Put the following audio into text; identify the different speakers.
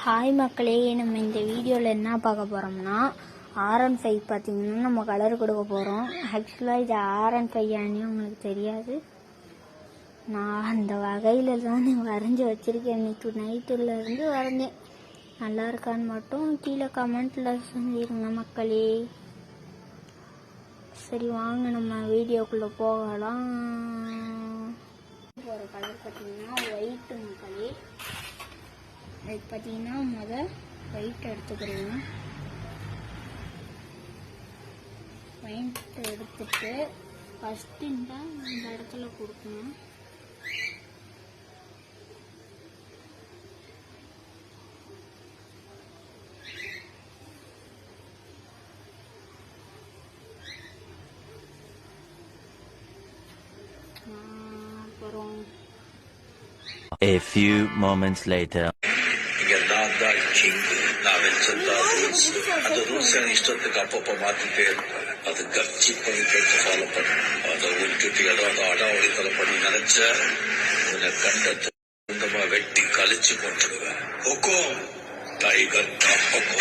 Speaker 1: Hi மக்களே, நம்ம இந்த வீடியோவில் என்ன பார்க்க போகிறோம்னா R15 பார்த்தீங்கன்னா நம்ம கலர் கொடுக்க போகிறோம். ஆக்சுவலாக இது R15 உங்களுக்கு தெரியாது. நான் அந்த வகையில் தான் வரைஞ்சி வச்சுருக்கேன். இன்னைக்கு நைட்டுலேருந்து வரைஞ்சேன். நல்லா இருக்கான்னு மட்டும் கீழே கமெண்ட்டில் சொல்லிடுங்க மக்களே. சரி வாங்க நம்ம வீடியோக்குள்ளே போகலாம். ஒரு கலர் பார்த்தீங்கன்னா ஒயிட்டு மக்களே. அதுக்கு பார்த்தீங்கன்னா ஒயிட் எடுத்துக்கிறோம். ஒயிட் எடுத்துட்டு ஃபஸ்ட்டு இந்த இடத்துல கொடுக்கணும். அப்புறம்
Speaker 2: A few moments later.
Speaker 3: அந்த ரூல்ஸ் இஷ்டத்துக்கு அப்பப்போ மாத்திட்டே இருப்பேன். அது கட்சி பண்ணி கேட்டு ஃபாலோ பண்ண அதை விட்டுட்டு ஏதாவது அடாவடித்தலை பண்ணி நினைச்ச உன்னை கண்டத்தை வெட்டி கழிச்சு போட்டுடுவேன். ஹொக்கோ டைகர் ஹொக்கோ.